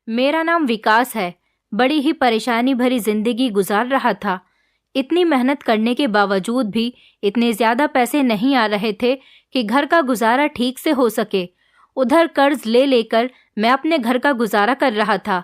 मेरा नाम विकास है। बड़ी ही परेशानी भरी जिंदगी गुजार रहा था। इतनी मेहनत करने के बावजूद भी इतने ज्यादा पैसे नहीं आ रहे थे कि घर का गुजारा ठीक से हो सके। उधर कर्ज ले लेकर मैं अपने घर का गुजारा कर रहा था।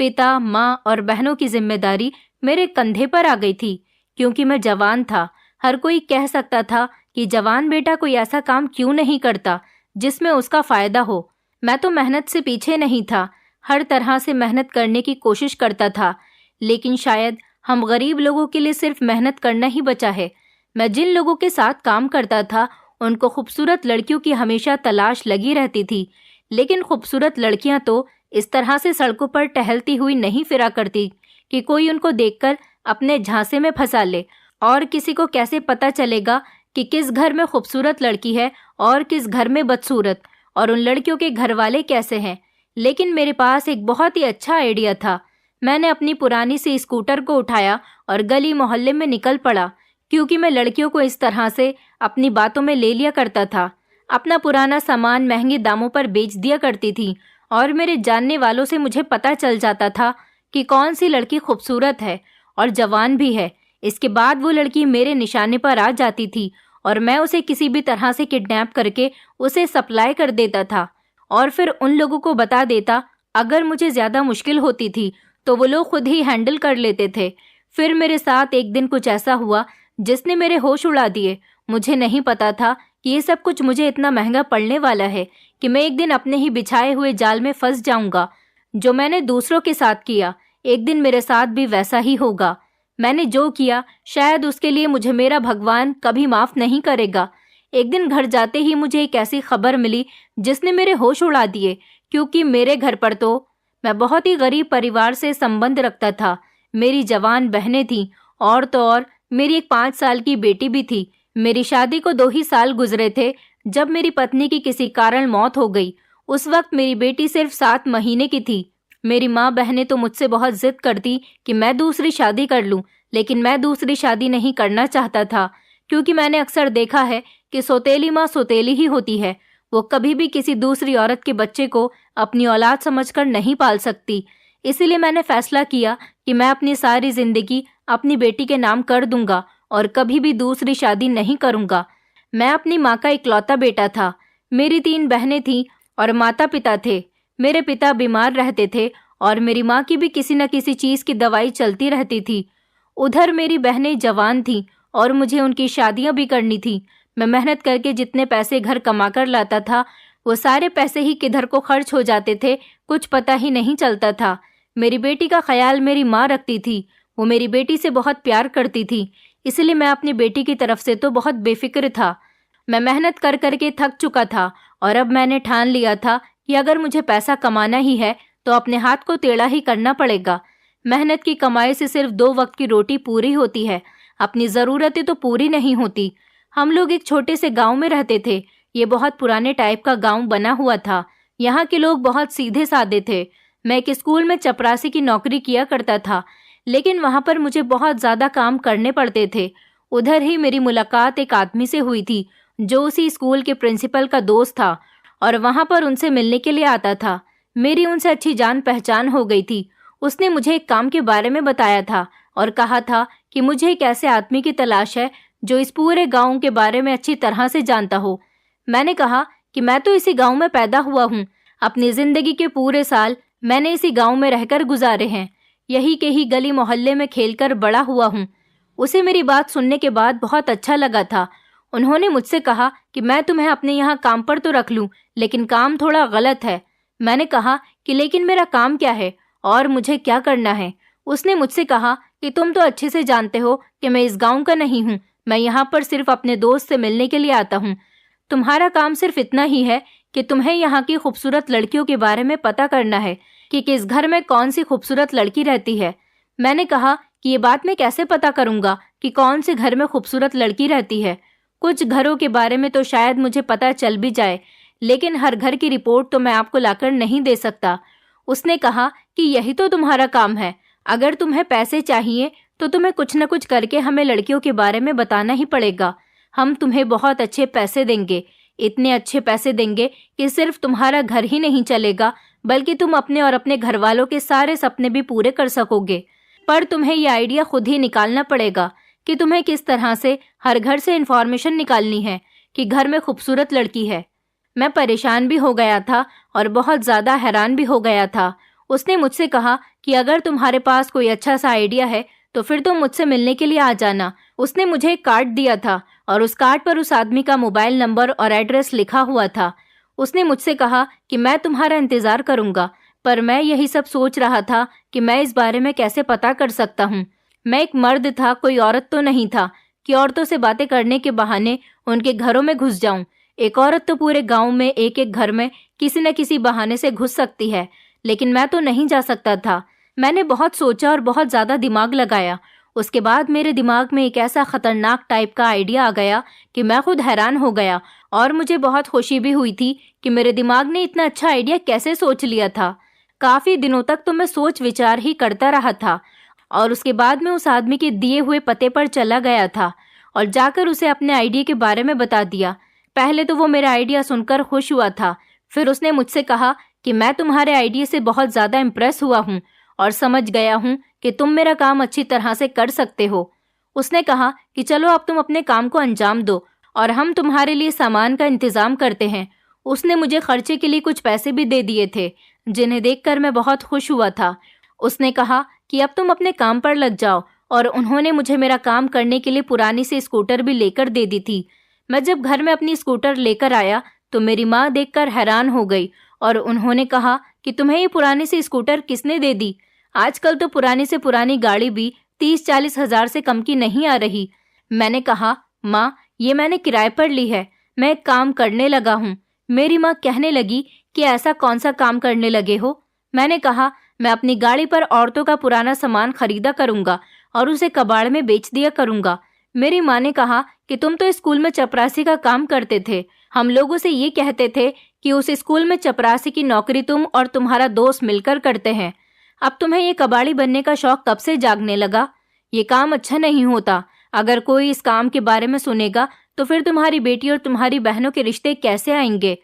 पिता, माँ और बहनों की जिम्मेदारी मेरे कंधे पर आ गई थी। क्योंकि मैं जवान था, हर कोई कह सकता था कि जवान बेटा कोई ऐसा काम क्यों नहीं करता जिसमें उसका फायदा हो। मैं तो मेहनत से पीछे नहीं था, हर तरह से मेहनत करने की कोशिश करता था। लेकिन शायद हम गरीब लोगों के लिए सिर्फ मेहनत करना ही बचा है। मैं जिन लोगों के साथ काम करता था उनको खूबसूरत लड़कियों की हमेशा तलाश लगी रहती थी। लेकिन खूबसूरत लड़कियां तो इस तरह से सड़कों पर टहलती हुई नहीं फिरा करती कि कोई उनको देखकर अपने झांसे में फंसा ले। और किसी को कैसे पता चलेगा कि किस घर में खूबसूरत लड़की है और किस घर में बदसूरत, और उन लड़कियों के घर वाले कैसे हैं। लेकिन मेरे पास एक बहुत ही अच्छा आइडिया था। मैंने अपनी पुरानी सी स्कूटर को उठाया और गली मोहल्ले में निकल पड़ा। क्योंकि मैं लड़कियों को इस तरह से अपनी बातों में ले लिया करता था। अपना पुराना सामान महंगे दामों पर बेच दिया करती थी और मेरे जानने वालों से मुझे पता चल जाता था कि कौन सी लड़की खूबसूरत है और जवान भी है। इसके बाद वो लड़की मेरे निशाने पर आ जाती थी और मैं उसे किसी भी तरह से किडनैप करके उसे सप्लाई कर देता था और फिर उन लोगों को बता देता। अगर मुझे ज्यादा मुश्किल होती थी तो वो लोग खुद ही हैंडल कर लेते थे। फिर मेरे साथ एक दिन कुछ ऐसा हुआ जिसने मेरे होश उड़ा दिए। मुझे नहीं पता था कि ये सब कुछ मुझे इतना महंगा पड़ने वाला है कि मैं एक दिन अपने ही बिछाए हुए जाल में फंस जाऊंगा। जो मैंने दूसरों के साथ किया, एक दिन मेरे साथ भी वैसा ही होगा। मैंने जो किया शायद उसके लिए मुझे मेरा भगवान कभी माफ नहीं करेगा। एक दिन घर जाते ही मुझे एक ऐसी खबर मिली जिसने मेरे होश उड़ा दिए। क्योंकि मेरे घर पर तो मैं बहुत ही गरीब परिवार से संबंध रखता था। मेरी जवान बहनें थीं और तो और मेरी एक 5 साल की बेटी भी थी। मेरी शादी को 2 ही साल गुजरे थे जब मेरी पत्नी की किसी कारण मौत हो गई। उस वक्त मेरी बेटी सिर्फ 7 महीने की थी। मेरी माँ बहनें तो मुझसे बहुत जिद करती कि मैं दूसरी शादी कर लूं, लेकिन मैं दूसरी शादी नहीं करना चाहता था। क्योंकि मैंने अक्सर देखा है कि सौतेली माँ सौतेली ही होती है। वो कभी भी किसी दूसरी औरत के बच्चे को अपनी औलाद समझकर नहीं पाल सकती। इसीलिए मैंने फैसला किया कि मैं अपनी सारी जिंदगी अपनी बेटी के नाम कर दूंगा और कभी भी दूसरी शादी नहीं करूंगा। मैं अपनी माँ का इकलौता बेटा था। मेरी 3 बहनें थीं और माता पिता थे। मेरे पिता बीमार रहते थे और मेरी माँ की भी किसी न किसी चीज की दवाई चलती रहती थी। उधर मेरी बहनें जवान थीं और मुझे उनकी शादियां भी करनी थी। मैं मेहनत करके जितने पैसे घर कमा कर लाता था वो सारे पैसे ही किधर को खर्च हो जाते थे, कुछ पता ही नहीं चलता था। मेरी बेटी का ख्याल मेरी माँ रखती थी। वो मेरी बेटी से बहुत प्यार करती थी, इसलिए मैं अपनी बेटी की तरफ से तो बहुत बेफिक्र था। मैं मेहनत कर करके थक चुका था और अब मैंने ठान लिया था कि अगर मुझे पैसा कमाना ही है तो अपने हाथ को टेढ़ा ही करना पड़ेगा। मेहनत की कमाई से सिर्फ 2 वक्त की रोटी पूरी होती है, अपनी ज़रूरतें तो पूरी नहीं होती। हम लोग एक छोटे से गांव में रहते थे। ये बहुत पुराने टाइप का गांव बना हुआ था। यहाँ के लोग बहुत सीधे साधे थे। मैं एक स्कूल में चपरासी की नौकरी किया करता था, लेकिन वहाँ पर मुझे बहुत ज़्यादा काम करने पड़ते थे। उधर ही मेरी मुलाकात एक आदमी से हुई थी जो उसी स्कूल के प्रिंसिपल का दोस्त था और वहाँ पर उनसे मिलने के लिए आता था। मेरी उनसे अच्छी जान पहचान हो गई थी। उसने मुझे एक काम के बारे में बताया था और कहा था कि मुझे एक ऐसे आदमी की तलाश है जो इस पूरे गांव के बारे में अच्छी तरह से जानता हो। मैंने कहा कि मैं तो इसी गांव में पैदा हुआ हूँ। अपनी जिंदगी के पूरे साल मैंने इसी गांव में रहकर गुजारे हैं। यही के ही गली मोहल्ले में खेलकर बड़ा हुआ हूँ। उसे मेरी बात सुनने के बाद बहुत अच्छा लगा था। उन्होंने मुझसे कहा कि मैं तुम्हें अपने यहाँ काम पर तो रख लूँ, लेकिन काम थोड़ा गलत है। मैंने कहा कि लेकिन मेरा काम क्या है और मुझे क्या करना है। उसने मुझसे कहा कि तुम तो अच्छे से जानते हो कि मैं इस गांव का नहीं हूँ। मैं यहाँ पर सिर्फ अपने दोस्त से मिलने के लिए आता हूँ। तुम्हारा काम सिर्फ इतना ही है कि तुम्हें यहाँ की खूबसूरत लड़कियों के बारे में पता करना है कि किस घर में कौन सी खूबसूरत लड़की रहती है। मैंने कहा कि ये बात मैं कैसे पता करूँगा कि कौन से घर में खूबसूरत लड़की रहती है। कुछ घरों के बारे में तो शायद मुझे पता चल भी जाए, लेकिन हर घर की रिपोर्ट तो मैं आपको लाकर नहीं दे सकता। उसने कहा कि यही तो तुम्हारा काम है। अगर तुम्हें पैसे चाहिए तो तुम्हें कुछ न कुछ करके हमें लड़कियों के बारे में बताना ही पड़ेगा। हम तुम्हें बहुत अच्छे पैसे देंगे, इतने अच्छे पैसे देंगे कि सिर्फ तुम्हारा घर ही नहीं चलेगा बल्कि तुम अपने और अपने घर वालों के सारे सपने भी पूरे कर सकोगे। पर तुम्हें ये आइडिया खुद ही निकालना पड़ेगा कि तुम्हें किस तरह से हर घर से इंफॉर्मेशन निकालनी है कि घर में खूबसूरत लड़की है। मैं परेशान भी हो गया था और बहुत ज़्यादा हैरान भी हो गया था। उसने मुझसे कहा कि अगर तुम्हारे पास कोई अच्छा सा आइडिया है तो फिर तुम मुझसे मिलने के लिए आ जाना। उसने मुझे एक कार्ड दिया था और उस कार्ड पर उस आदमी का मोबाइल नंबर और एड्रेस लिखा हुआ था। उसने मुझसे कहा कि मैं तुम्हारा इंतज़ार करूंगा, पर मैं यही सब सोच रहा था कि मैं इस बारे में कैसे पता कर सकता हूँ। मैं एक मर्द था, कोई औरत तो नहीं था कि औरतों से बातें करने के बहाने उनके घरों में घुस जाऊं। एक औरत तो पूरे गांव में एक एक घर में किसी न किसी बहाने से घुस सकती है, लेकिन मैं तो नहीं जा सकता था। मैंने बहुत सोचा और बहुत ज़्यादा दिमाग लगाया। उसके बाद मेरे दिमाग में एक ऐसा खतरनाक टाइप का आइडिया आ गया कि मैं खुद हैरान हो गया और मुझे बहुत खुशी भी हुई थी कि मेरे दिमाग ने इतना अच्छा आइडिया कैसे सोच लिया था। काफ़ी दिनों तक तो मैं सोच विचार ही करता रहा था और उसके बाद मैं उस आदमी के दिए हुए पते पर चला गया था और जाकर उसे अपने आइडिया के बारे में बता दिया। पहले तो वो मेरा आइडिया सुनकर खुश हुआ था, फिर उसने मुझसे कहा कि मैं तुम्हारे आइडिया से बहुत ज़्यादा इम्प्रेस हुआ हूँ और समझ गया हूँ कि तुम मेरा काम अच्छी तरह से कर सकते हो। उसने कहा कि चलो अब तुम अपने काम को अंजाम दो और हम तुम्हारे लिए सामान का इंतज़ाम करते हैं। उसने मुझे खर्चे के लिए कुछ पैसे भी दे दिए थे, जिन्हें देखकर मैं बहुत खुश हुआ था। उसने कहा कि अब तुम अपने काम पर लग जाओ और उन्होंने मुझे मेरा काम करने के लिए पुरानी सी स्कूटर भी लेकर दे दी थी। मैं जब घर में अपनी स्कूटर लेकर आया तो मेरी माँ देखकर हैरान हो गई और उन्होंने कहा कि तुम्हें ये पुरानी सी स्कूटर किसने दे दी? आजकल तो पुरानी से पुरानी गाड़ी भी 30-40 हज़ार से कम की नहीं आ रही। मैंने कहा, माँ ये मैंने किराए पर ली है, मैं एक काम करने लगा हूँ। मेरी माँ कहने लगी कि ऐसा कौन सा काम करने लगे हो? मैंने कहा, मैं अपनी गाड़ी पर औरतों का पुराना सामान खरीदा करूँगा और उसे कबाड़ में बेच दिया करूँगा। मेरी माँ ने कहा कि तुम तो स्कूल में चपरासी का काम करते थे, हम लोगों से ये कहते थे कि उस स्कूल में चपरासी की नौकरी तुम और तुम्हारा दोस्त मिलकर करते हैं। अब तुम्हें ये कबाड़ी बनने का शौक कब से जागने लगा? ये काम अच्छा नहीं होता। अगर कोई इस काम के बारे में सुनेगा तो फिर तुम्हारी बेटी और तुम्हारी बहनों के रिश्ते कैसे आएंगे?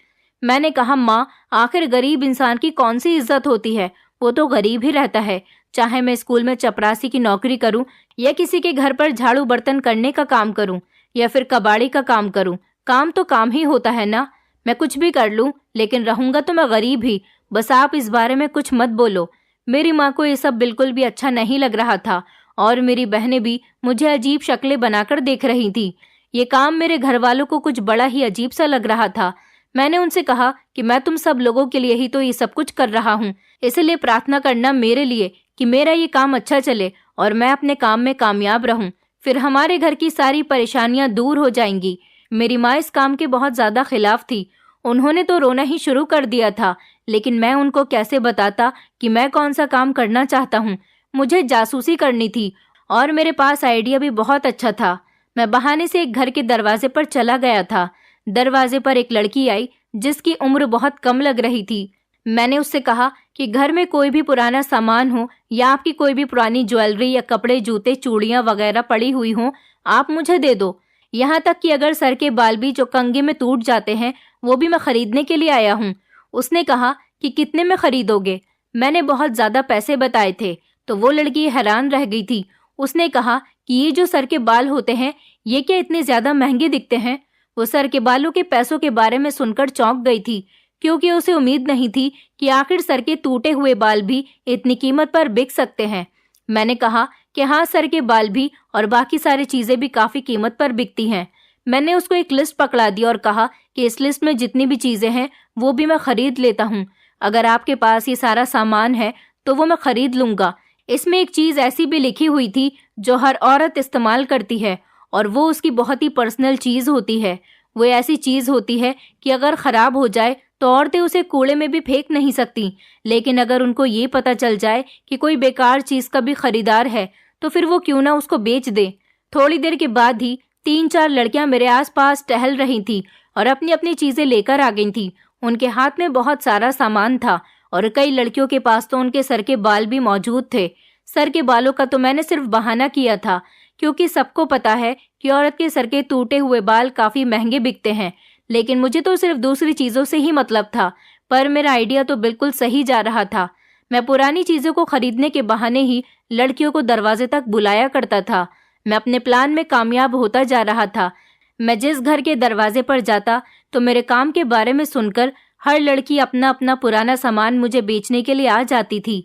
मैंने कहा, माँ आखिर गरीब इंसान की कौन सी इज्जत होती है? वो तो गरीब ही रहता है। चाहे मैं स्कूल में चपरासी की नौकरी करूं या किसी के घर पर झाड़ू बर्तन करने का काम करूं या फिर कबाड़ी का काम करूं, काम तो काम ही होता है ना। मैं कुछ भी कर लूं लेकिन रहूंगा तो मैं गरीब ही। बस आप इस बारे में कुछ मत बोलो। मेरी माँ को ये सब बिल्कुल भी अच्छा नहीं लग रहा था और मेरी बहनें भी मुझे अजीब शक्लें बनाकर देख रही थी। ये काम मेरे घर वालों को कुछ बड़ा ही अजीब सा लग रहा था। मैंने उनसे कहा कि मैं तुम सब लोगों के लिए ही तो ये सब कुछ कर रहा हूँ, इसलिए प्रार्थना करना मेरे लिए कि मेरा ये काम अच्छा चले और मैं अपने काम में कामयाब रहूं। फिर हमारे घर की सारी परेशानियां दूर हो जाएंगी। मेरी माँ इस काम के बहुत ज़्यादा खिलाफ थी। उन्होंने तो रोना ही शुरू कर दिया था, लेकिन मैं उनको कैसे बताता कि मैं कौन सा काम करना चाहता हूँ। मुझे जासूसी करनी थी और मेरे पास आइडिया भी बहुत अच्छा था। मैं बहाने से एक घर के दरवाजे पर चला गया था। दरवाजे पर एक लड़की आई जिसकी उम्र बहुत कम लग रही थी। मैंने उससे कहा कि घर में कोई भी पुराना सामान हो या आपकी कोई भी पुरानी ज्वेलरी या कपड़े, जूते, चूड़ियाँ वगैरह पड़ी हुई हों, आप मुझे दे दो। यहाँ तक कि अगर सर के बाल भी जो कंघे में टूट जाते हैं वो भी मैं खरीदने के लिए आया हूँ। उसने कहा कि कितने में खरीदोगे? मैंने बहुत ज़्यादा पैसे बताए थे तो वो लड़की हैरान रह गई थी। उसने कहा कि ये जो सर के बाल होते हैं ये क्या इतने ज़्यादा महंगे दिखते हैं? वो सर के बालों के पैसों के बारे में सुनकर चौंक गई थी, क्योंकि उसे उम्मीद नहीं थी कि आखिर सर के टूटे हुए बाल भी इतनी कीमत पर बिक सकते हैं। मैंने कहा कि हाँ, सर के बाल भी और बाकी सारी चीज़ें भी काफ़ी कीमत पर बिकती हैं। मैंने उसको एक लिस्ट पकड़ा दी और कहा कि इस लिस्ट में जितनी भी चीज़ें हैं वो भी मैं खरीद लेता हूँ। अगर आपके पास ये सारा सामान है तो वो मैं खरीद लूँगा। इसमें एक चीज़ ऐसी भी लिखी हुई थी जो हर औरत इस्तेमाल करती है और वो उसकी बहुत ही पर्सनल चीज़ होती है। वो ऐसी चीज़ होती है कि अगर ख़राब हो जाए तो औरतें उसे कूड़े में भी फेंक नहीं सकती, लेकिन अगर उनको ये पता चल जाए कि कोई बेकार चीज़ का भी खरीदार है तो फिर वो क्यों ना उसको बेच दे। थोड़ी देर के बाद ही 3-4 लड़कियां मेरे आसपास टहल रही थी और अपनी अपनी चीज़ें लेकर आ गई थी। उनके हाथ में बहुत सारा सामान था और कई लड़कियों के पास तो उनके सर के बाल भी मौजूद थे। सर के बालों का तो मैंने सिर्फ बहाना किया था, क्योंकि सबको पता है कि औरत के सर के टूटे हुए बाल काफ़ी महंगे बिकते हैं, लेकिन मुझे तो सिर्फ दूसरी चीज़ों से ही मतलब था। पर मेरा आइडिया तो बिल्कुल सही जा रहा था। मैं पुरानी चीज़ों को खरीदने के बहाने ही लड़कियों को दरवाजे तक बुलाया करता था। मैं अपने प्लान में कामयाब होता जा रहा था। मैं जिस घर के दरवाजे पर जाता तो मेरे काम के बारे में सुनकर हर लड़की अपना अपना पुराना सामान मुझे बेचने के लिए आ जाती थी।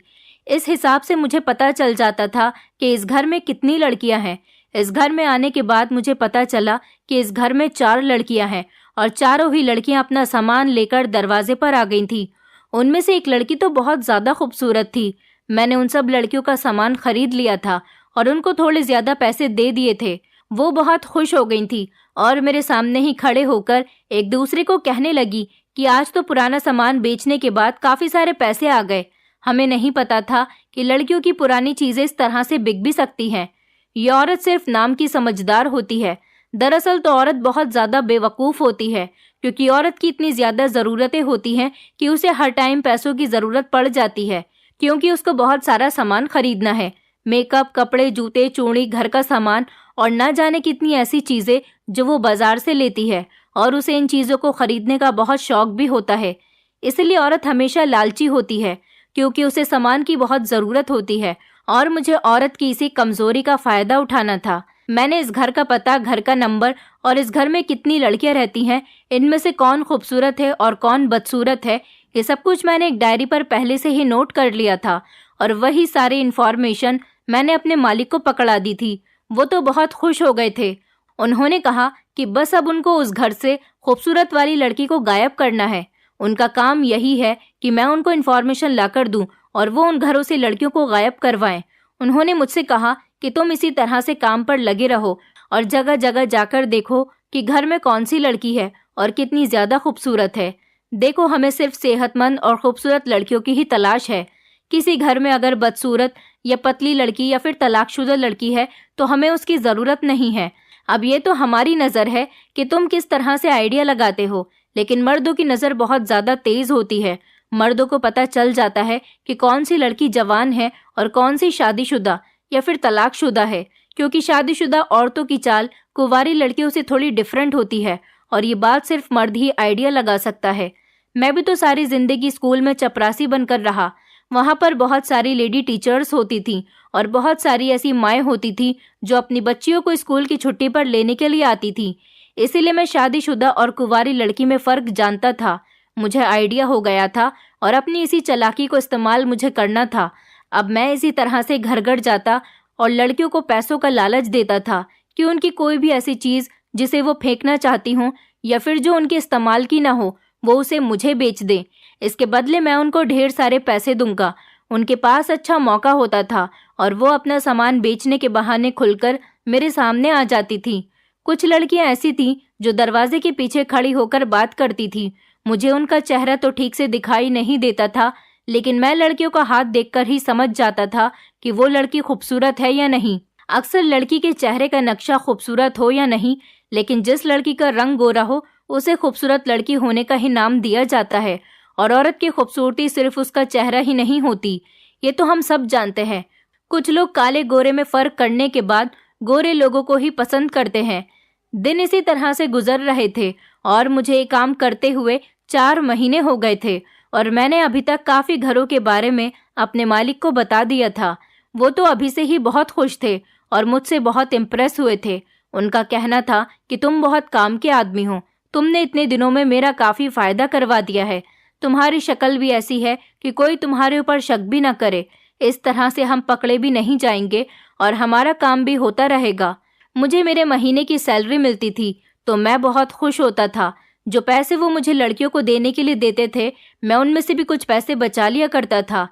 इस हिसाब से मुझे पता चल जाता था कि इस घर में कितनी लड़कियां हैं। इस घर में आने के बाद मुझे पता चला कि इस घर में 4 लड़कियां हैं और चारों ही लड़कियां अपना सामान लेकर दरवाजे पर आ गई थी। उनमें से एक लड़की तो बहुत ज़्यादा खूबसूरत थी। मैंने उन सब लड़कियों का सामान खरीद लिया था और उनको थोड़े ज़्यादा पैसे दे दिए थे। वो बहुत खुश हो गई थी और मेरे सामने ही खड़े होकर एक दूसरे को कहने लगी कि आज तो पुराना सामान बेचने के बाद काफ़ी सारे पैसे आ गए। हमें नहीं पता था कि लड़कियों की पुरानी चीज़ें इस तरह से बिक भी सकती हैं। ये औरत सिर्फ नाम की समझदार होती है। दरअसल तो औरत बहुत ज़्यादा बेवकूफ़ होती है, क्योंकि औरत की इतनी ज़्यादा ज़रूरतें होती हैं कि उसे हर टाइम पैसों की ज़रूरत पड़ जाती है, क्योंकि उसको बहुत सारा सामान खरीदना है। मेकअप, कपड़े, जूते, चूड़ी, घर का सामान और ना जाने कितनी ऐसी चीज़ें जो वो बाजार से लेती है, और उसे इन चीज़ों को खरीदने का बहुत शौक भी होता है। इसलिए औरत हमेशा लालची होती है, क्योंकि उसे सामान की बहुत ज़रूरत होती है और मुझे औरत की इसी कमज़ोरी का फ़ायदा उठाना था। मैंने इस घर का पता, घर का नंबर और इस घर में कितनी लड़कियां रहती हैं, इनमें से कौन खूबसूरत है और कौन बदसूरत है, ये सब कुछ मैंने एक डायरी पर पहले से ही नोट कर लिया था और वही सारी इन्फॉर्मेशन मैंने अपने मालिक को पकड़ा दी थी। वो तो बहुत खुश हो गए थे। उन्होंने कहा कि बस अब उनको उस घर से खूबसूरत वाली लड़की को गायब करना है। उनका काम यही है कि मैं उनको इन्फॉर्मेशन लाकर दूं और वो उन घरों से लड़कियों को गायब करवाएं। उन्होंने मुझसे कहा कि तुम इसी तरह से काम पर लगे रहो और जगह जगह जाकर देखो कि घर में कौन सी लड़की है और कितनी ज़्यादा खूबसूरत है। देखो, हमें सिर्फ सेहतमंद और खूबसूरत लड़कियों की ही तलाश है। किसी घर में अगर बदसूरत या पतली लड़की या फिर तलाकशुदा लड़की है तो हमें उसकी ज़रूरत नहीं है। अब ये तो हमारी नज़र है कि तुम किस तरह से आइडिया लगाते हो, लेकिन मर्दों की नज़र बहुत ज़्यादा तेज़ होती है। मर्दों को पता चल जाता है कि कौन सी लड़की जवान है और कौन सी शादीशुदा या फिर तलाकशुदा है, क्योंकि शादीशुदा औरतों की चाल कुंवारी लड़कियों से थोड़ी डिफरेंट होती है और ये बात सिर्फ मर्द ही आइडिया लगा सकता है। मैं भी तो सारी ज़िंदगी स्कूल में चपरासी बनकर रहा। वहाँ पर बहुत सारी लेडी टीचर्स होती थीं और बहुत सारी ऐसी माएँ होती थीं जो अपनी बच्चियों को स्कूल की छुट्टी पर लेने के लिए आती थीं। इसीलिए मैं शादीशुदा और कुंवारी लड़की में फ़र्क जानता था। मुझे आइडिया हो गया था और अपनी इसी चालाकी को इस्तेमाल मुझे करना था। अब मैं इसी तरह से घर घर जाता और लड़कियों को पैसों का लालच देता था कि उनकी कोई भी ऐसी चीज़ जिसे वो फेंकना चाहती हों या फिर जो उनके इस्तेमाल की ना हो, वो उसे मुझे बेच दें। इसके बदले मैं उनको ढेर सारे पैसे दूंगा। उनके पास अच्छा मौका होता था और वो अपना सामान बेचने के बहाने खुलकर मेरे सामने आ जाती थी। कुछ लड़कियां ऐसी थीं जो दरवाजे के पीछे खड़ी होकर बात करती थी। मुझे उनका चेहरा तो ठीक से दिखाई नहीं देता था, लेकिन मैं लड़कियों का हाथ देखकर ही समझ जाता था कि वो लड़की खूबसूरत है या नहीं। अक्सर लड़की के चेहरे का नक्शा खूबसूरत हो या नहीं, लेकिन जिस लड़की का रंग गोरा हो उसे खूबसूरत लड़की होने का ही नाम दिया जाता है। और औरत की खूबसूरती सिर्फ उसका चेहरा ही नहीं होती, ये तो हम सब जानते हैं। कुछ लोग काले गोरे में फ़र्क करने के बाद गोरे लोगों को ही पसंद करते हैं। दिन इसी तरह से गुजर रहे थे और मुझे ये काम करते हुए 4 महीने हो गए थे और मैंने अभी तक काफ़ी घरों के बारे में अपने मालिक को बता दिया था। वो तो अभी से ही बहुत खुश थे और मुझसे बहुत इम्प्रेस हुए थे। उनका कहना था कि तुम बहुत काम के आदमी हो, तुमने इतने दिनों में मेरा काफ़ी फ़ायदा करवा दिया है। तुम्हारी शक्ल भी ऐसी है कि कोई तुम्हारे ऊपर शक भी ना करे। इस तरह से हम पकड़े भी नहीं जाएंगे और हमारा काम भी होता रहेगा। मुझे मेरे महीने की सैलरी मिलती थी तो मैं बहुत खुश होता था। जो पैसे वो मुझे लड़कियों को देने के लिए देते थे, मैं उनमें से भी कुछ पैसे बचा लिया करता था।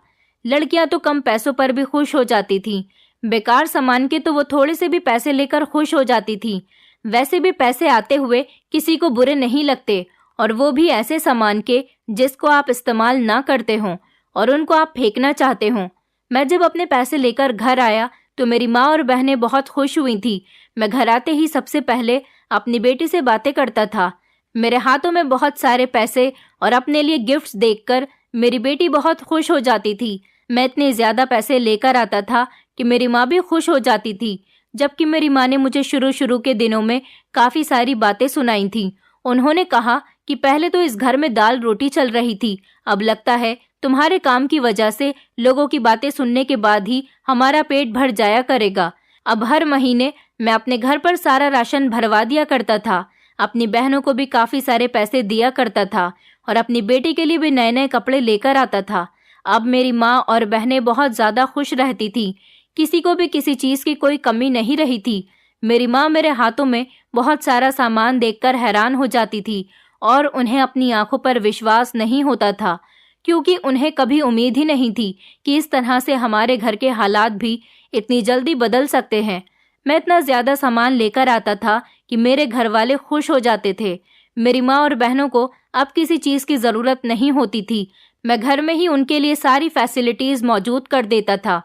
लड़कियां तो कम पैसों पर भी खुश हो जाती थीं। बेकार सामान के तो वो थोड़े से भी पैसे लेकर खुश हो जाती थीं। वैसे भी पैसे आते हुए किसी को बुरे नहीं लगते, और वो भी ऐसे सामान के जिसको आप इस्तेमाल ना करते हों और उनको आप फेंकना चाहते हों। मैं जब अपने पैसे लेकर घर आया तो मेरी माँ और बहनें बहुत खुश हुई थी। मैं घर आते ही सबसे पहले अपनी बेटी से बातें करता था। मेरे हाथों में बहुत सारे पैसे और अपने लिए गिफ्ट्स देखकर मेरी बेटी बहुत खुश हो जाती थी। मैं इतने ज़्यादा पैसे लेकर आता था कि मेरी माँ भी खुश हो जाती थी। जबकि मेरी माँ ने मुझे शुरू के दिनों में काफ़ी सारी बातें सुनाई थीं। उन्होंने कहा कि पहले तो इस घर में दाल रोटी चल रही थी, अब लगता है तुम्हारे काम की वजह से लोगों की बातें सुनने के बाद ही हमारा पेट भर जाया करेगा। अब हर महीने मैं अपने घर पर सारा राशन भरवा दिया करता था, अपनी बहनों को भी काफी सारे पैसे दिया करता था और अपनी बेटी के लिए भी नए नए कपड़े लेकर आता था। अब मेरी माँ और बहनें बहुत ज्यादा खुश रहती थी, किसी को भी किसी चीज की कोई कमी नहीं रही थी। मेरी माँ मेरे हाथों में बहुत सारा सामान देखकर हैरान हो जाती थी और उन्हें अपनी आंखों पर विश्वास नहीं होता था, क्योंकि उन्हें कभी उम्मीद ही नहीं थी कि इस तरह से हमारे घर के हालात भी इतनी जल्दी बदल सकते हैं। मैं इतना ज्यादा सामान लेकर आता था कि मेरे घर वाले खुश हो जाते थे। मेरी माँ और बहनों को अब किसी चीज की जरूरत नहीं होती थी, मैं घर में ही उनके लिए सारी फैसिलिटीज मौजूद कर देता था।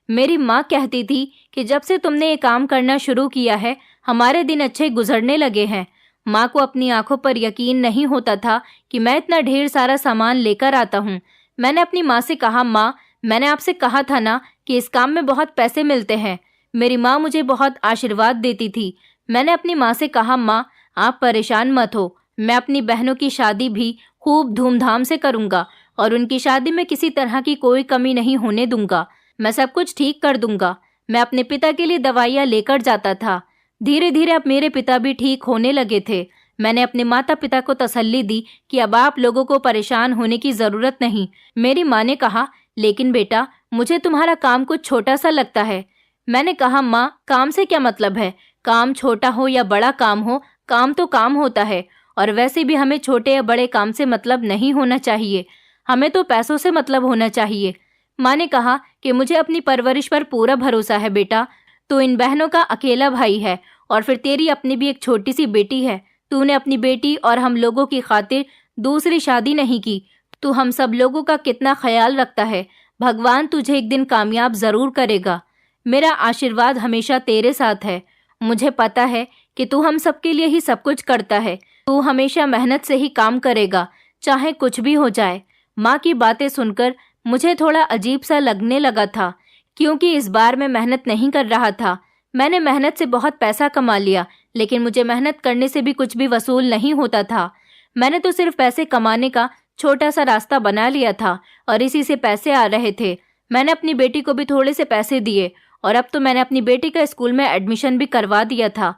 मेरी माँ कहती थी कि जब से तुमने ये काम करना शुरू किया है हमारे दिन अच्छे गुजरने लगे हैं। माँ को अपनी आंखों पर यकीन नहीं होता था कि मैं इतना ढेर सारा सामान लेकर आता हूँ। मैंने अपनी माँ से कहा, माँ मैंने आपसे कहा था ना कि इस काम में बहुत पैसे मिलते हैं। मेरी माँ मुझे बहुत आशीर्वाद देती थी। मैंने अपनी माँ से कहा, माँ आप परेशान मत हो, मैं अपनी बहनों की शादी भी खूब धूमधाम से करूँगा और उनकी शादी में किसी तरह की कोई कमी नहीं होने दूंगा। मैं सब कुछ ठीक कर दूंगा। मैं अपने पिता के लिए दवाइयाँ लेकर जाता था। धीरे धीरे अब मेरे पिता भी ठीक होने लगे थे। मैंने अपने माता पिता को तसल्ली दी कि अब आप लोगों को परेशान होने की जरूरत नहीं। मेरी माँ ने कहा, लेकिन बेटा मुझे तुम्हारा काम कुछ छोटा सा लगता है। मैंने कहा, माँ काम से क्या मतलब है, काम छोटा हो या बड़ा काम हो, काम तो काम होता है और वैसे भी हमें छोटे या बड़े काम से मतलब नहीं होना चाहिए, हमें तो पैसों से मतलब होना चाहिए। माँ ने कहा कि मुझे अपनी परवरिश पर पूरा भरोसा है बेटा, तू इन बहनों का अकेला भाई है और फिर तेरी अपनी भी एक छोटी सी बेटी है। तूने अपनी बेटी और हम लोगों की खातिर दूसरी शादी नहीं की। तू हम सब लोगों का कितना ख्याल रखता है। भगवान तुझे एक दिन कामयाब जरूर करेगा। मेरा आशीर्वाद हमेशा तेरे साथ है। मुझे पता है कि तू हम सबके लिए ही सब कुछ करता है। तू हमेशा मेहनत से ही काम करेगा, चाहे कुछ भी हो जाए। माँ की बातें सुनकर मुझे थोड़ा अजीब सा लगने लगा था, क्योंकि इस बार मैं मेहनत नहीं कर रहा था। मैंने मेहनत से बहुत पैसा कमा लिया, लेकिन मुझे मेहनत करने से भी कुछ भी वसूल नहीं होता था। मैंने तो सिर्फ पैसे कमाने का छोटा सा रास्ता बना लिया था और इसी से पैसे आ रहे थे। मैंने अपनी बेटी को भी थोड़े से पैसे दिए और अब तो मैंने अपनी बेटी का स्कूल में एडमिशन भी करवा दिया था।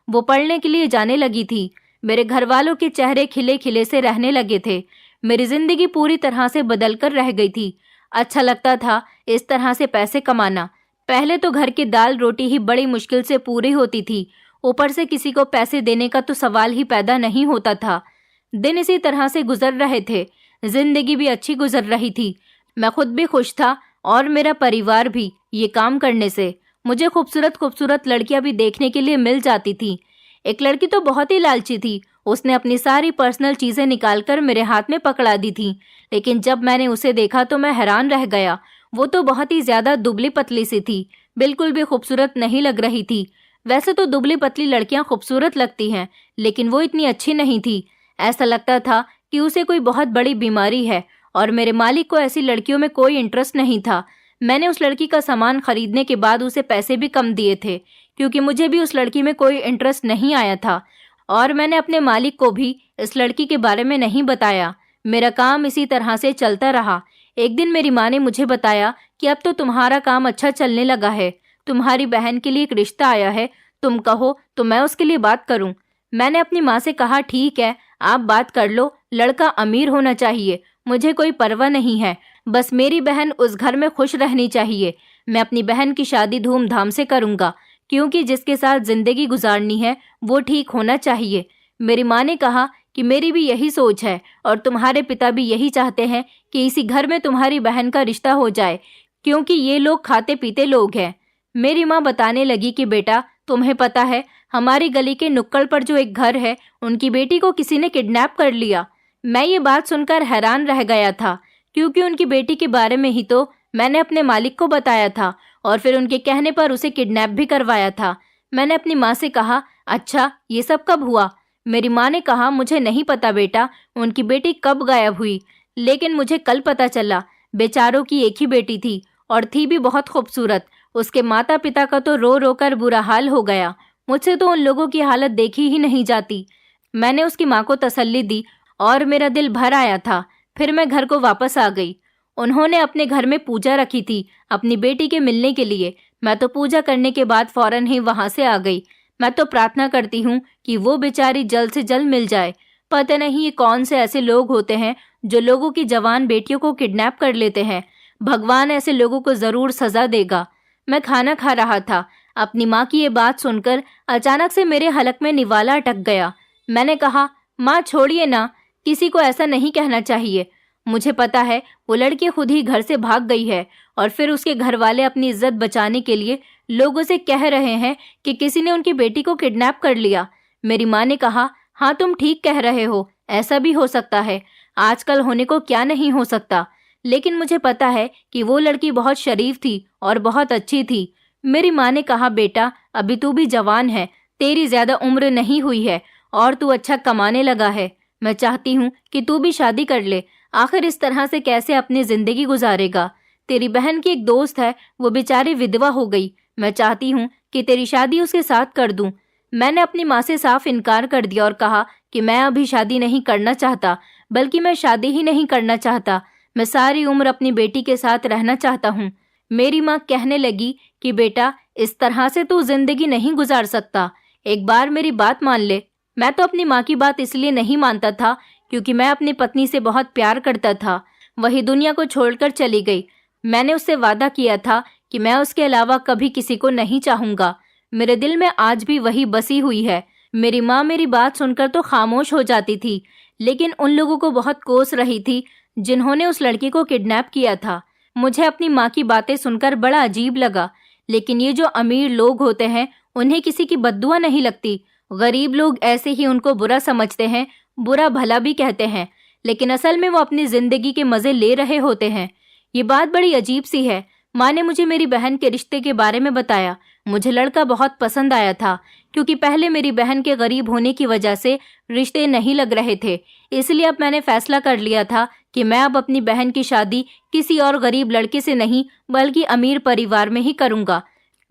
वो पढ़ने के लिए जाने लगी थी। मेरे घर वालों के चेहरे खिले खिले से रहने लगे थे। मेरी जिंदगी पूरी तरह से बदल कर रह गई थी। अच्छा लगता था इस तरह से पैसे कमाना। पहले तो घर की दाल रोटी ही बड़ी मुश्किल से पूरी होती थी, ऊपर से किसी को पैसे देने का तो सवाल ही पैदा नहीं होता था। दिन इसी तरह से गुजर रहे थे। जिंदगी भी अच्छी गुजर रही थी। मैं खुद भी खुश था और मेरा परिवार भी। ये काम करने से मुझे खूबसूरत खूबसूरत लड़कियां भी देखने के लिए मिल जाती थी। एक लड़की तो बहुत ही लालची थी। उसने अपनी सारी पर्सनल चीजें निकालकर मेरे हाथ में पकड़ा दी थी, लेकिन जब मैंने उसे देखा तो मैं हैरान रह गया। वो तो बहुत ही ज्यादा दुबली पतली सी थी, बिल्कुल भी खूबसूरत नहीं लग रही थी। वैसे तो दुबली पतली लड़कियां खूबसूरत लगती हैं, लेकिन वो इतनी अच्छी नहीं थी। ऐसा लगता था कि उसे कोई बहुत बड़ी बीमारी है और मेरे मालिक को ऐसी लड़कियों में कोई इंटरेस्ट नहीं था। मैंने उस लड़की का सामान खरीदने के बाद उसे पैसे भी कम दिए थे, क्योंकि मुझे भी उस लड़की में कोई इंटरेस्ट नहीं आया था और मैंने अपने मालिक को भी इस लड़की के बारे में नहीं बताया। मेरा काम इसी तरह से चलता रहा। एक दिन मेरी माँ ने मुझे बताया कि अब तो तुम्हारा काम अच्छा चलने लगा है, तुम्हारी बहन के लिए एक रिश्ता आया है, तुम कहो तो मैं उसके लिए बात करूं। मैंने अपनी माँ से कहा, ठीक है आप बात कर लो, लड़का अमीर होना चाहिए, मुझे कोई परवाह नहीं है, बस मेरी बहन उस घर में खुश रहनी चाहिए। मैं अपनी बहन की शादी धूमधाम से करूंगा, क्योंकि जिसके साथ जिंदगी गुजारनी है वो ठीक होना चाहिए। मेरी माँ ने कहा कि मेरी भी यही सोच है और तुम्हारे पिता भी यही चाहते हैं कि इसी घर में तुम्हारी बहन का रिश्ता हो जाए, क्योंकि ये लोग खाते पीते लोग हैं। मेरी माँ बताने लगी कि बेटा तुम्हें पता है, हमारी गली के नुक्कड़ पर जो एक घर है, उनकी बेटी को किसी ने किडनैप कर लिया। मैं ये बात सुनकर हैरान रह गया था, क्योंकि उनकी बेटी के बारे में ही तो मैंने अपने मालिक को बताया था और फिर उनके कहने पर उसे किडनैप भी करवाया था। मैंने अपनी माँ से कहा, अच्छा ये सब कब हुआ? मेरी माँ ने कहा, मुझे नहीं पता बेटा, उनकी बेटी कब गायब हुई, लेकिन मुझे कल पता चला। बेचारों की एक ही बेटी थी और थी भी बहुत खूबसूरत। उसके माता पिता का तो रो रो कर बुरा हाल हो गया। मुझसे तो उन लोगों की हालत देखी ही नहीं जाती। मैंने उसकी माँ को तसल्ली दी और मेरा दिल भर आया था। फिर मैं घर को वापस आ गई। उन्होंने अपने घर में पूजा रखी थी अपनी बेटी के मिलने के लिए। मैं तो पूजा करने के बाद फौरन ही वहां से आ गई। मैं तो प्रार्थना करती हूँ कि वो बेचारी जल्द से जल्द मिल जाए। पता नहीं ये कौन से ऐसे लोग होते हैं जो लोगों की जवान बेटियों को किडनैप कर लेते हैं। भगवान ऐसे लोगों को जरूर सजा देगा। मैं खाना खा रहा था। अपनी माँ की ये बात सुनकर अचानक से मेरे हलक में निवाला अटक गया। मैंने कहा, माँ छोड़िए ना, किसी को ऐसा नहीं कहना चाहिए। मुझे पता है वो लड़की खुद ही घर से भाग गई है और फिर उसके घर वाले अपनी इज्जत बचाने के लिए लोगों से कह रहे हैं कि किसी ने उनकी बेटी को किडनैप कर लिया। मेरी माँ ने कहा, हाँ तुम ठीक कह रहे हो, ऐसा भी हो सकता है। आजकल होने को क्या नहीं हो सकता। लेकिन मुझे पता है कि वो लड़की बहुत शरीफ थी और बहुत अच्छी थी। मेरी माँ ने कहा, बेटा अभी तू भी जवान है, तेरी ज्यादा उम्र नहीं हुई है और तू अच्छा कमाने लगा है। मैं चाहती हूँ कि तू भी शादी कर ले। आखिर इस तरह से कैसे अपनी जिंदगी गुजारेगा। तेरी बहन की एक दोस्त है, वो बेचारी विधवा हो गई। मैं चाहती हूँ कि तेरी शादी उसके साथ कर दूं। मैंने अपनी माँ से साफ इनकार कर दिया और कहा कि मैं अभी शादी नहीं करना चाहता, बल्कि मैं शादी ही नहीं करना चाहता। मैं सारी उम्र अपनी बेटी के साथ रहना चाहता हूँ। मेरी माँ कहने लगी कि बेटा इस तरह से तू जिंदगी नहीं गुजार सकता, एक बार मेरी बात मान ले। मैं तो अपनी माँ की बात इसलिए नहीं मानता था क्योंकि मैं अपनी पत्नी से बहुत प्यार करता था। वही दुनिया को छोड़कर चली गई। मैंने उससे वादा किया था कि मैं उसके अलावा कभी किसी को नहीं चाहूंगा। मेरे दिल में आज भी वही बसी हुई है। मेरी माँ मेरी बात सुनकर तो खामोश हो जाती थी, लेकिन उन लोगों को बहुत कोस रही थी जिन्होंने उस लड़की को किडनैप किया था। मुझे अपनी माँ की बातें सुनकर बड़ा अजीब लगा, लेकिन ये जो अमीर लोग होते हैं उन्हें किसी की बद्दुआ नहीं लगती। गरीब लोग ऐसे ही उनको बुरा समझते हैं, बुरा भला भी कहते हैं, लेकिन असल में वो अपनी जिंदगी के मजे ले रहे होते हैं। ये बात बड़ी अजीब सी है। माँ ने मुझे मेरी बहन के रिश्ते के बारे में बताया। मुझे लड़का बहुत पसंद आया था, क्योंकि पहले मेरी बहन के गरीब होने की वजह से रिश्ते नहीं लग रहे थे। इसलिए अब मैंने फैसला कर लिया था कि मैं अब अपनी बहन की शादी किसी और गरीब लड़के से नहीं बल्कि अमीर परिवार में ही करूंगा।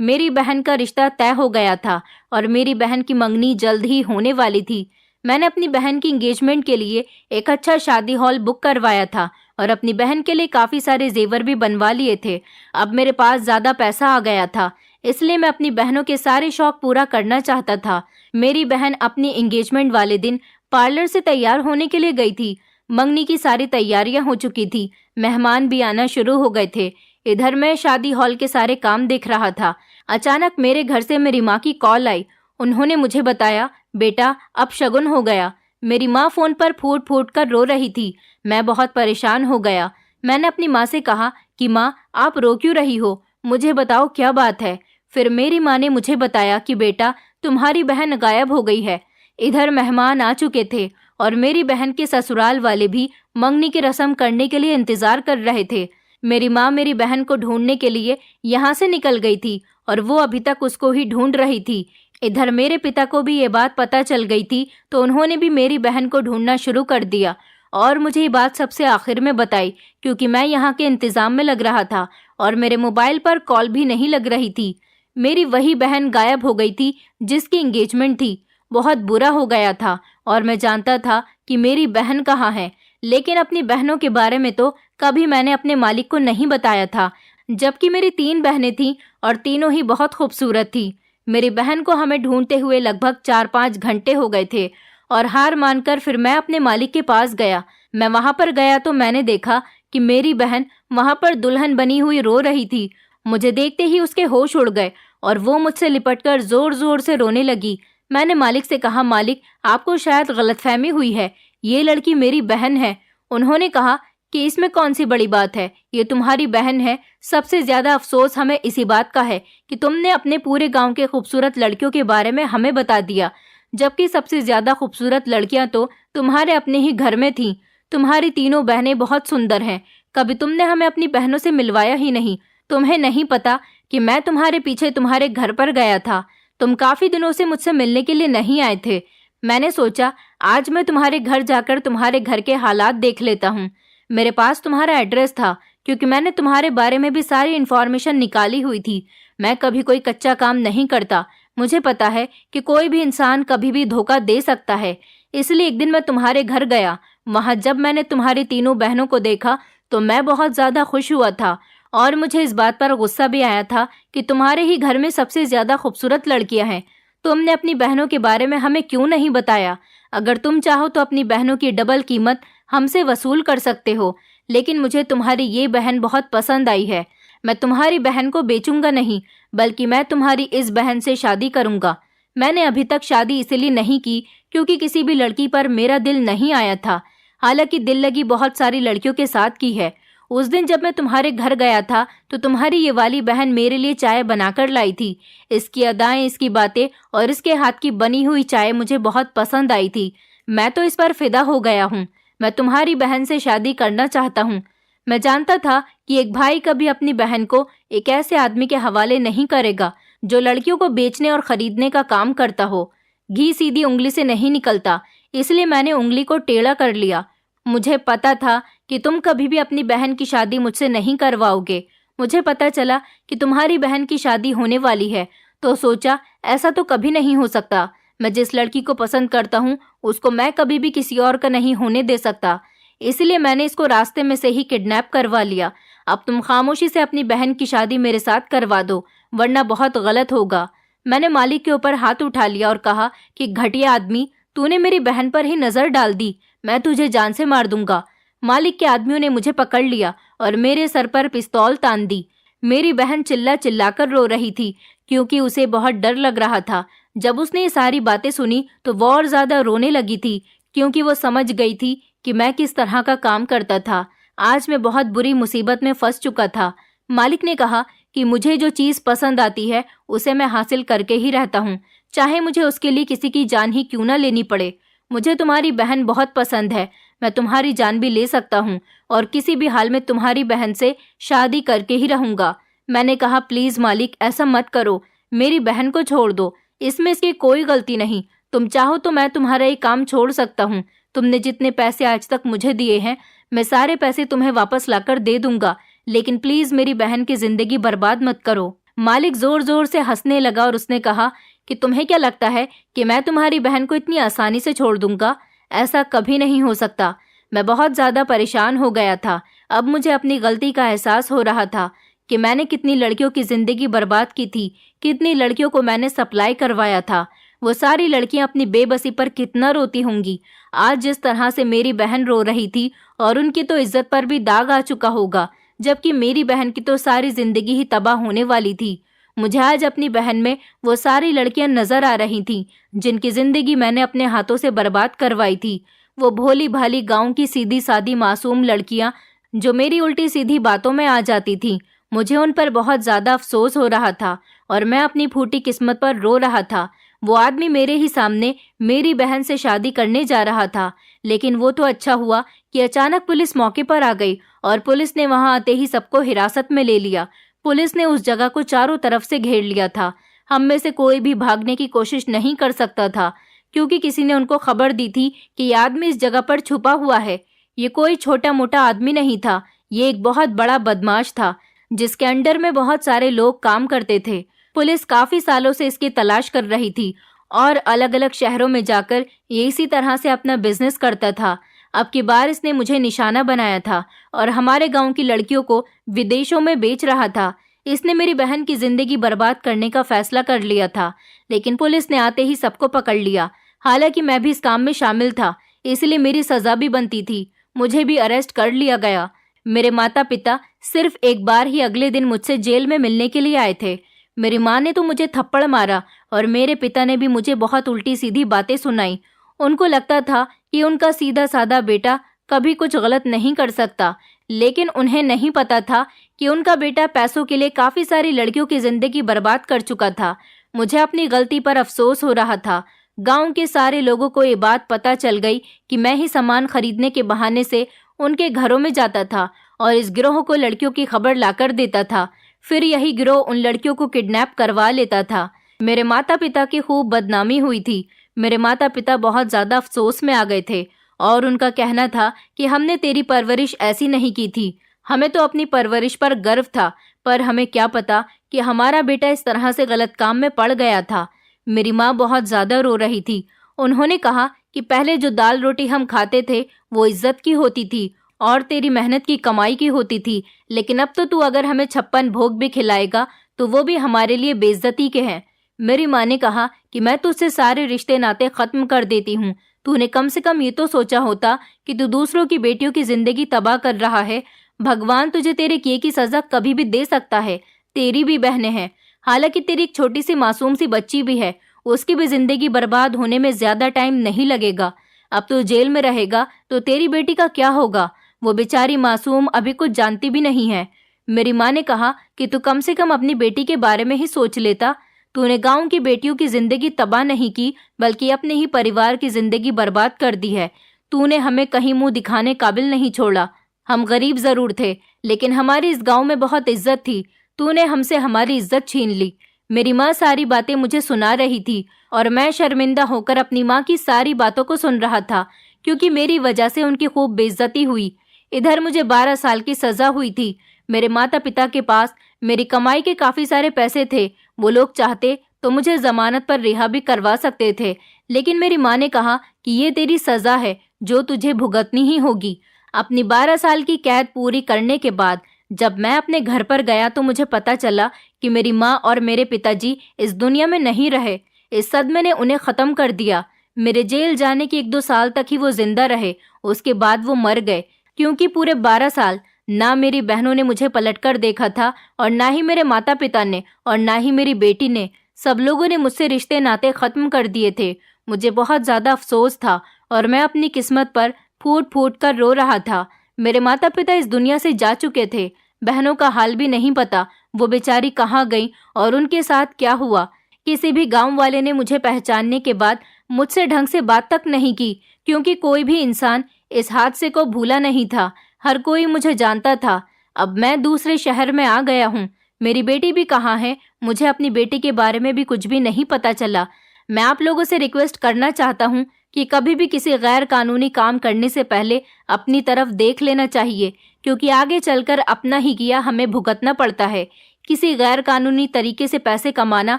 मेरी बहन का रिश्ता तय हो गया था और मेरी बहन की मंगनी जल्द ही होने वाली थी। मैंने अपनी बहन की एंगेजमेंट के लिए एक अच्छा शादी हॉल बुक करवाया था और अपनी बहन के लिए काफी सारे जेवर भी बनवा लिए थे। अब मेरे पास ज्यादा पैसा आ गया था, इसलिए मैं अपनी बहनों के सारे शौक पूरा करना चाहता था। मेरी बहन अपनी एंगेजमेंट वाले दिन पार्लर से तैयार होने के लिए गई थी। मंगनी की सारी तैयारियां हो चुकी थी, मेहमान भी आना शुरू हो गए थे। इधर मैं शादी हॉल के सारे काम देख रहा था। अचानक मेरे घर से मेरी माँ की कॉल आई। उन्होंने मुझे बताया, बेटा अब शगुन हो गया। मेरी माँ फोन पर फूट फूट कर रो रही थी। मैं बहुत परेशान हो गया। मैंने अपनी माँ से कहा कि माँ आप रो क्यों रही हो, मुझे बताओ क्या बात है। फिर मेरी माँ ने मुझे बताया कि बेटा तुम्हारी बहन गायब हो गई है। इधर मेहमान आ चुके थे और मेरी बहन के ससुराल वाले भी मंगनी की रस्म करने के लिए इंतजार कर रहे थे। मेरी माँ मेरी बहन को ढूंढने के लिए यहाँ से निकल गई थी और वो अभी तक उसको ही ढूंढ रही थी। इधर मेरे पिता को भी ये बात पता चल गई थी, तो उन्होंने भी मेरी बहन को ढूंढना शुरू कर दिया और मुझे ये बात सबसे आखिर में बताई, क्योंकि मैं यहाँ के इंतजाम में लग रहा था और मेरे मोबाइल पर कॉल भी नहीं लग रही थी। मेरी वही बहन गायब हो गई थी जिसकी एंगेजमेंट थी। बहुत बुरा हो गया था और मैं जानता था कि मेरी बहन कहाँ है, लेकिन अपनी बहनों के बारे में तो कभी मैंने अपने मालिक को नहीं बताया था। जबकि मेरी 3 बहनें थीं और तीनों ही बहुत खूबसूरत थी। मेरी बहन को हमें ढूंढते हुए लगभग 4-5 घंटे हो गए थे और हार मानकर फिर मैं अपने मालिक के पास गया। मैं वहां पर गया तो मैंने देखा कि मेरी बहन वहां पर दुल्हन बनी हुई रो रही थी। मुझे देखते ही उसके होश उड़ गए और वो मुझसे लिपटकर जोर जोर से रोने लगी। मैंने मालिक से कहा, मालिक आपको शायद गलतफहमी हुई है, ये लड़की मेरी बहन है। उन्होंने कहा कि इसमें कौन सी बड़ी बात है, ये तुम्हारी बहन है। सबसे ज्यादा अफसोस हमें इसी बात का है कि तुमने अपने पूरे गांव के खूबसूरत लड़कियों के बारे में हमें बता दिया, जबकि सबसे ज्यादा खूबसूरत लड़कियां तो तुम्हारे अपने ही घर में थीं। तुम्हारी तीनों बहनें बहुत सुंदर हैं, कभी तुमने हमें अपनी बहनों से मिलवाया ही नहीं। तुम्हें नहीं पता कि मैं तुम्हारे पीछे तुम्हारे घर पर गया था। तुम काफी दिनों से मुझसे मिलने के लिए नहीं आए थे। मैंने सोचा आज मैं तुम्हारे घर जाकर तुम्हारे घर के हालात देख लेता हूँ। मेरे पास तुम्हारा एड्रेस था, क्योंकि मैंने तुम्हारे बारे में भी सारी इन्फॉर्मेशन निकाली हुई थी। मैं कभी कोई कच्चा काम नहीं करता। मुझे पता है कि कोई भी इंसान कभी भी धोखा दे सकता है। इसलिए एक दिन मैं तुम्हारे घर गया। वहाँ जब मैंने तुम्हारी तीनों बहनों को देखा तो मैं बहुत ज़्यादा खुश हुआ था और मुझे इस बात पर गुस्सा भी आया था कि तुम्हारे ही घर में सबसे ज़्यादा खूबसूरत लड़कियां हैं। तुमने अपनी बहनों के बारे में हमें क्यों नहीं बताया? अगर तुम चाहो तो अपनी बहनों की डबल कीमत हमसे वसूल कर सकते हो, लेकिन मुझे तुम्हारी ये बहन बहुत पसंद आई है। मैं तुम्हारी बहन को बेचूंगा नहीं, बल्कि मैं तुम्हारी इस बहन से शादी करूंगा। मैंने अभी तक शादी इसलिए नहीं की क्योंकि किसी भी लड़की पर मेरा दिल नहीं आया था। हालांकि दिल लगी बहुत सारी लड़कियों के साथ की है। उस दिन जब मैं तुम्हारे घर गया था तो तुम्हारी ये वाली बहन मेरे लिए चाय बनाकर लाई थी। इसकी अदाएं, इसकी बातें और इसके हाथ की बनी हुई चाय मुझे बहुत पसंद आई थी। मैं तो इस पर फिदा हो गया हूँ। मैं तुम्हारी बहन से शादी करना चाहता हूँ। मैं जानता था कि एक भाई कभी अपनी बहन को एक ऐसे आदमी के हवाले नहीं करेगा जो लड़कियों को बेचने और खरीदने का काम करता हो। घी सीधी उंगली से नहीं निकलता, इसलिए मैंने उंगली को टेढ़ा कर लिया। मुझे पता था कि तुम कभी भी अपनी बहन की शादी मुझसे नहीं करवाओगे। मुझे पता चला कि तुम्हारी बहन की शादी होने वाली है, तो सोचा ऐसा तो कभी नहीं हो सकता। मैं जिस लड़की को पसंद करता हूँ उसको मैं कभी भी किसी और का नहीं होने दे सकता। इसलिए मैंने इसको रास्ते में से ही किडनैप करवा लिया। अब तुम खामोशी से अपनी बहन की शादी मेरे साथ करवा दो, वरना बहुत गलत होगा। मैंने मालिक के ऊपर हाथ उठा लिया और कहा कि घटिया आदमी, तूने मेरी बहन पर ही नजर डाल दी, मैं तुझे जान से मार दूंगा। मालिक के आदमियों ने मुझे पकड़ लिया और मेरे सर पर पिस्तौल तान दी। मेरी बहन चिल्ला चिल्लाकर रो रही थी क्योंकि उसे बहुत डर लग रहा था। जब उसने ये सारी बातें सुनी तो वो और ज्यादा रोने लगी थी क्योंकि वो समझ गई थी कि मैं किस तरह का काम करता था। आज मैं बहुत बुरी मुसीबत में फंस चुका था। मालिक ने कहा कि मुझे जो चीज़ पसंद आती है उसे मैं हासिल करके ही रहता हूँ, चाहे मुझे उसके लिए किसी की जान ही क्यों ना लेनी पड़े। मुझे तुम्हारी बहन बहुत पसंद है, मैं तुम्हारी जान भी ले सकता हूँ और किसी भी हाल में तुम्हारी बहन से शादी करके ही रहूंगा। मैंने कहा प्लीज मालिक, ऐसा मत करो, मेरी बहन को छोड़ दो, इसमें इसकी कोई गलती नहीं। तुम चाहो तो मैं तुम्हारा ये काम छोड़ सकता हूँ। तुमने जितने पैसे आज तक मुझे दिए हैं मैं सारे पैसे तुम्हें वापस लाकर दे दूंगा, लेकिन प्लीज मेरी बहन की जिंदगी बर्बाद मत करो। मालिक जोर जोर से हंसने लगा और उसने कहा कि तुम्हें क्या लगता है कि मैं तुम्हारी बहन को इतनी आसानी से छोड़ दूंगा? ऐसा कभी नहीं हो सकता। मैं बहुत ज्यादा परेशान हो गया था। अब मुझे अपनी गलती का एहसास हो रहा था कि मैंने कितनी लड़कियों की जिंदगी बर्बाद की थी, कितनी लड़कियों को मैंने सप्लाई करवाया था। वो सारी लड़कियां अपनी बेबसी पर कितना रोती होंगी। आज जिस तरह से मेरी बहन रो रही थी और उनकी तो इज्जत पर भी दाग आ चुका होगा, जबकि मेरी बहन की तो सारी जिंदगी ही तबाह होने वाली थी। मुझे आज अपनी बहन में वो सारी लड़कियां नजर आ रही थीं जिनकी जिंदगी मैंने अपने हाथों से बर्बाद करवाई थी। वो भोली भाली गांव की सीधी सादी मासूम लड़कियां जो मेरी उल्टी सीधी बातों में आ जाती थीं। मुझे उन पर बहुत ज्यादा अफसोस हो रहा था और मैं अपनी फूटी किस्मत पर रो रहा था। वो आदमी मेरे ही सामने मेरी बहन से शादी करने जा रहा था, लेकिन वो तो अच्छा हुआ कि अचानक पुलिस मौके पर आ गई और पुलिस ने वहां आते ही सबको हिरासत में ले लिया। पुलिस ने उस जगह को चारों तरफ से घेर लिया था। हम में से कोई भी भागने की कोशिश नहीं कर सकता था क्योंकि किसी ने उनको खबर दी थी कि ये आदमी इस जगह पर छुपा हुआ है। ये कोई छोटा मोटा आदमी नहीं था, ये एक बहुत बड़ा बदमाश था जिसके अंडर में बहुत सारे लोग काम करते थे। पुलिस काफी सालों से इसकी तलाश कर रही थी और अलग अलग शहरों में जाकर ये इसी तरह से अपना बिजनेस करता था। अब की बार इसने मुझे निशाना बनाया था और हमारे गांव की लड़कियों को विदेशों में बेच रहा था। इसने मेरी बहन की जिंदगी बर्बाद करने का फैसला कर लिया था, लेकिन पुलिस ने आते ही सबको पकड़ लिया। हालांकि मैं भी इस काम में शामिल था, इसलिए मेरी सजा भी बनती थी। मुझे भी अरेस्ट कर लिया गया। मेरे माता पिता सिर्फ एक बार ही अगले दिन मुझसे जेल में मिलने के लिए आए थे। मेरी माँ ने तो मुझे थप्पड़ मारा और मेरे पिता ने भी मुझे बहुत उल्टी सीधी बातें सुनाई। उनको लगता था कि उनका सीधा साधा बेटा कभी कुछ गलत नहीं कर सकता, लेकिन उन्हें नहीं पता था कि उनका बेटा पैसों के लिए काफी सारी लड़कियों की जिंदगी बर्बाद कर चुका था। मुझे अपनी गलती पर अफसोस हो रहा था। गांव के सारे लोगों को ये बात पता चल गई कि मैं ही सामान खरीदने के बहाने से उनके घरों में जाता था और इस गिरोह को लड़कियों की खबर लाकर देता था। फिर यही गिरोह उन लड़कियों को किडनैप करवा लेता था। मेरे माता पिता की खूब बदनामी हुई थी। मेरे माता पिता बहुत ज्यादा अफसोस में आ गए थे और उनका कहना था कि हमने तेरी परवरिश ऐसी नहीं की थी। हमें तो अपनी परवरिश पर गर्व था, पर हमें क्या पता कि हमारा बेटा इस तरह से गलत काम में पड़ गया था। मेरी माँ बहुत ज्यादा रो रही थी। उन्होंने कहा कि कि पहले जो दाल रोटी हम खाते थे वो इज्जत की होती थी और तेरी मेहनत की कमाई की होती थी, लेकिन अब तो तू अगर हमें 56 भोग भी खिलाएगा तो वो भी हमारे लिए बेइज्जती के हैं। मेरी माँ ने कहा कि मैं तुझसे सारे रिश्ते नाते खत्म कर देती हूँ। तूने कम से कम ये तो सोचा होता कि तू दूसरों की बेटियों की जिंदगी तबाह कर रहा है। भगवान तुझे तेरे किए की सजा कभी भी दे सकता है। तेरी भी बहनें हैं, हालांकि तेरी एक छोटी सी मासूम सी बच्ची भी है, उसकी भी जिंदगी बर्बाद होने में ज्यादा टाइम नहीं लगेगा। अब तू जेल में रहेगा तो तेरी बेटी का क्या होगा? वो बेचारी मासूम अभी कुछ जानती भी नहीं है। मेरी माँ ने कहा कि तू कम से कम अपनी बेटी के बारे में ही सोच लेता। तूने गांव की बेटियों की जिंदगी तबाह नहीं की, बल्कि अपने ही परिवार की जिंदगी बर्बाद कर दी है। तूने हमें कहीं मुंह दिखाने काबिल नहीं छोड़ा। हम गरीब जरूर थे, लेकिन हमारी इस गांव में बहुत इज्जत थी। तूने हमसे हमारी इज्जत छीन ली। मेरी माँ सारी बातें मुझे सुना रही थी और मैं शर्मिंदा होकर अपनी माँ की सारी बातों को सुन रहा था, क्योंकि मेरी वजह से उनकी खूब बेइज्जती हुई। इधर मुझे 12 साल की सजा हुई थी। मेरे माता पिता के पास मेरी कमाई के काफी सारे पैसे थे। वो लोग चाहते तो मुझे जमानत पर रिहा भी करवा सकते थे, लेकिन मेरी माँ ने कहा कि ये तेरी सजा है जो तुझे भुगतनी ही होगी। अपनी 12 साल की कैद पूरी करने के बाद जब मैं अपने घर पर गया तो मुझे पता चला कि मेरी माँ और मेरे पिताजी इस दुनिया में नहीं रहे। इस सदमे ने उन्हें खत्म कर दिया। मेरे जेल जाने के 1-2 साल तक ही वो जिंदा रहे, उसके बाद वो मर गए, क्योंकि पूरे 12 साल ना मेरी बहनों ने मुझे पलटकर देखा था और ना ही मेरे माता पिता ने और ना ही मेरी बेटी ने। सब लोगों ने मुझसे रिश्ते नाते खत्म कर दिए थे। मुझे बहुत ज्यादा अफसोस था और मैं अपनी किस्मत पर फूट फूट कर रो रहा था। मेरे माता पिता इस दुनिया से जा चुके थे। बहनों का हाल भी नहीं पता, वो बेचारी कहाँ गई और उनके साथ क्या हुआ। किसी भी गांव वाले ने मुझे पहचानने के बाद मुझसे ढंग से बात तक नहीं की, क्योंकि कोई भी इंसान इस हादसे को भूला नहीं था। हर कोई मुझे जानता था। अब मैं दूसरे शहर में आ गया हूँ। मेरी बेटी भी कहाँ है? मुझे अपनी बेटी के बारे में भी कुछ भी नहीं पता चला। मैं आप लोगों से रिक्वेस्ट करना चाहता हूँ कि कभी भी किसी गैर कानूनी काम करने से पहले अपनी तरफ देख लेना चाहिए, क्योंकि आगे चलकर अपना ही किया हमें भुगतना पड़ता है। किसी गैर कानूनी तरीके से पैसे कमाना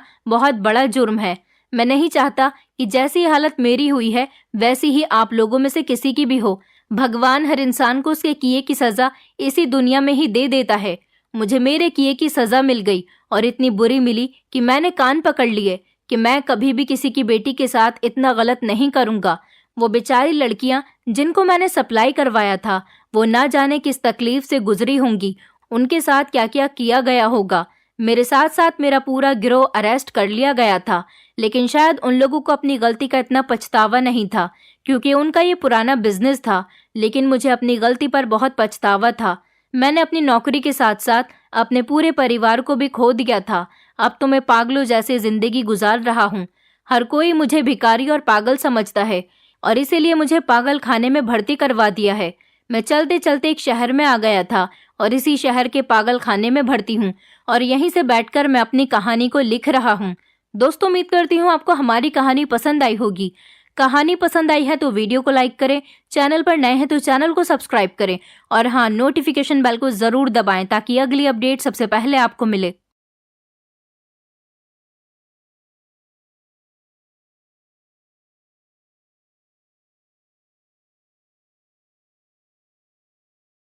बहुत बड़ा जुर्म है। मैं नहीं चाहता कि जैसी हालत मेरी हुई है वैसी ही आप लोगों में से किसी की भी हो। भगवान हर इंसान को उसके किए की सजा इसी दुनिया में ही दे देता है। मुझे मेरे किए की सजा मिल गई और इतनी बुरी मिली कि मैंने कान पकड़ लिए कि मैं कभी भी किसी की बेटी के साथ इतना गलत नहीं करूंगा। वो बेचारी लड़कियां जिनको मैंने सप्लाई करवाया था, वो ना जाने किस तकलीफ से गुजरी होंगी, उनके साथ क्या क्या किया गया होगा। मेरे साथ साथ मेरा पूरा गिरोह अरेस्ट कर लिया गया था, लेकिन शायद उन लोगों को अपनी गलती का इतना पछतावा नहीं था, क्योंकि उनका ये पुराना बिजनेस था। लेकिन मुझे अपनी गलती पर बहुत पछतावा था। मैंने अपनी नौकरी के साथ साथ अपने पूरे परिवार को भी खो दिया था। अब तो मैं पागलों जैसे जिंदगी गुजार रहा हूँ। हर कोई मुझे भिखारी और पागल समझता है और इसीलिए मुझे पागल खाने में भर्ती करवा दिया है। मैं चलते चलते एक शहर में आ गया था और इसी शहर के पागल खाने में भर्ती हूँ और यहीं से बैठकर मैं अपनी कहानी को लिख रहा हूँ। दोस्तों, उम्मीद करती हूँ आपको हमारी कहानी पसंद आई होगी। कहानी पसंद आई है तो वीडियो को लाइक करें, चैनल पर नए हैं तो चैनल को सब्सक्राइब करें और हाँ, नोटिफिकेशन बेल को जरूर दबाएं ताकि अगली अपडेट सबसे पहले आपको मिले।